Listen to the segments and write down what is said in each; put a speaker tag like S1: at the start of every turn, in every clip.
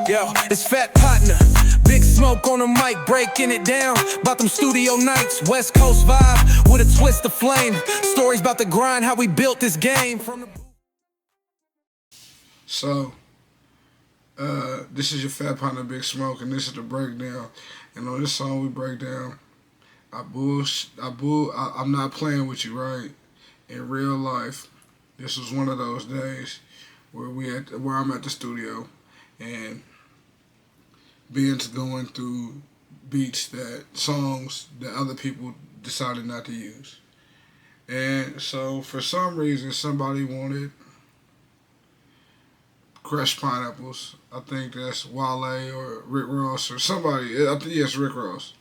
S1: Yo, it's Fat Potna Big Smoke on the mic, breaking it down. About them studio nights, West Coast vibe with a twist of flame. Stories about the grind, how we built this game.
S2: So, this is your Fat Potna Big Smoke, and this is the breakdown. And on this song, we break down. I'm not playing with you, right? In real life, this was one of those days where I'm at the studio, and Ben's going through songs that other people decided not to use. And so for some reason, somebody wanted crushed pineapples. I think that's Wale or Rick Ross or somebody. I think yes, Rick Ross.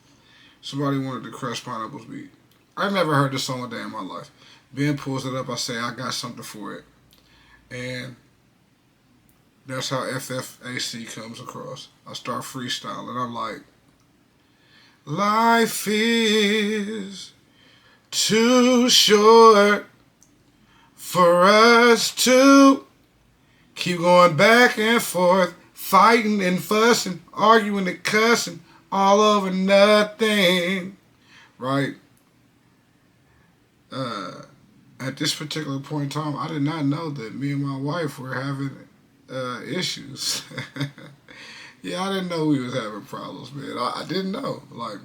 S2: Somebody wanted the crushed pineapples beat. I never heard this song a day in my life. Ben pulls it up. I say, I got something for it. And that's how FFAC comes across. I start freestyling. I'm like, life is too short for us to keep going back and forth, fighting and fussing, arguing and cussing, all over nothing, right? At this particular point in time, I did not know that me and my wife were having issues. Yeah, I didn't know we was having problems, man. I didn't know. Like,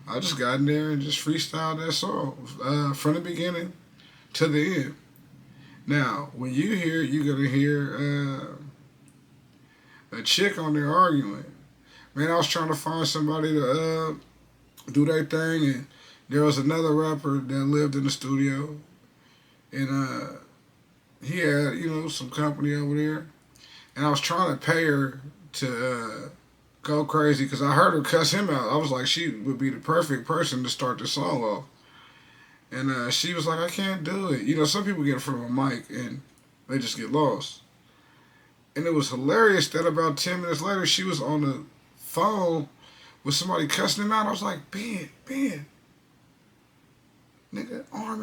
S2: I just got in there and just freestyled that song from the beginning to the end. Now, when you hear it, you're going to hear a chick on there arguing. Man, I was trying to find somebody to do their thing, and there was another rapper that lived in the studio, and he had, some company over there, and I was trying to pay her to go crazy because I heard her cuss him out. I was like, she would be the perfect person to start the song off. And she was like, I can't do it. Some people get in front of a mic and they just get lost. And it was hilarious that about 10 minutes later, she was on the phone with somebody cussing him out. I was like, Ben, nigga, arm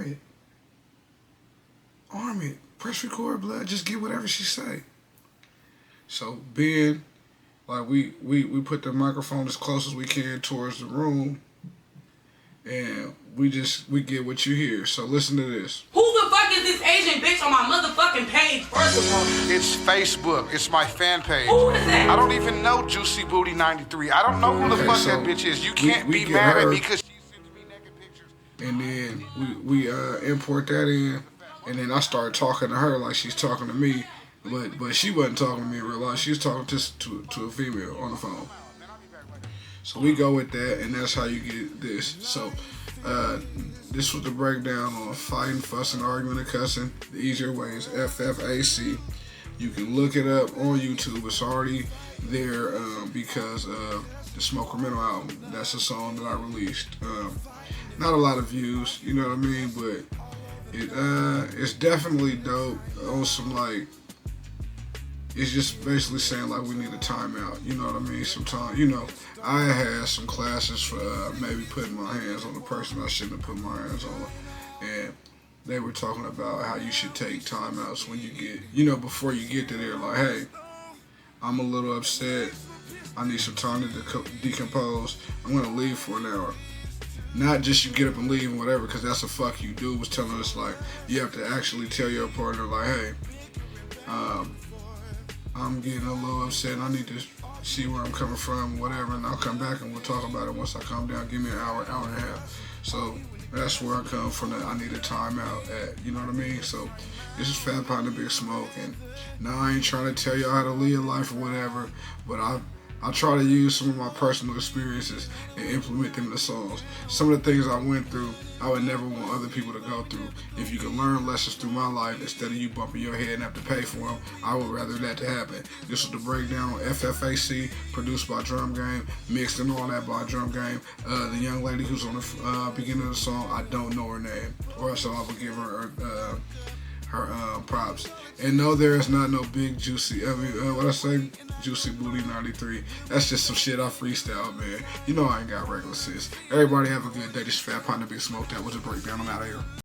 S2: it. Press record, blood. Just get whatever she say. So Ben, like we put the microphone as close as we can towards the room, and we get what you hear. So listen to this.
S3: Who the fuck is this Asian bitch on my motherfucking page, first of all?
S4: It's Facebook. It's my fan page.
S3: Who is that?
S4: I don't even know Juicy Booty 93. I don't know who the fuck that bitch is. You can't be mad at me because she sends me naked pictures.
S2: And then we import that in, and then I started talking to her like she's talking to me, but she wasn't talking to me in real life. She was talking to a female on the phone. So we go with that, and that's how you get this. So this was the breakdown on fighting, fussing, arguing, and cussing. The easier way is FFAC. You can look it up on YouTube. It's already there because of the Smokermental album. That's a song that I released. Not a lot of views, you know what I mean? But it's definitely dope on some, like, it's just basically saying, like, we need a timeout, you know what I mean? Sometimes, I had some classes for maybe putting my hands on the person I shouldn't have put my hands on. And they were talking about how you should take timeouts when you get, before you get to there, like, hey, I'm a little upset. I need some time to decompose. I'm going to leave for an hour. Not just you get up and leave and whatever, because that's a fuck you. Dude was telling us, like, you have to actually tell your partner, like, hey, I'm getting a little upset. I need to see where I'm coming from, whatever, and I'll come back and we'll talk about it once I calm down. Give me an hour and a half. So that's where I come from. That I need a timeout at. You know what I mean? So this is Fat Potna Big Smoke, and now I ain't trying to tell y'all how to live life or whatever, but I try to use some of my personal experiences and implement them in the songs. Some of the things I went through, I would never want other people to go through. If you can learn lessons through my life instead of you bumping your head and have to pay for them, I would rather that to happen. This was the breakdown on FFAC, produced by Drum Game, mixed and all that by Drum Game. The young lady who's on the beginning of the song, I don't know her name, or so I would give her props. And no, there is not no big juicy, Juicy Booty 93. That's just some shit I freestyle, man. I ain't got regular sis. Everybody have a good day. This is Fat Potna Big Smoke. That was a breakdown. I'm out of here.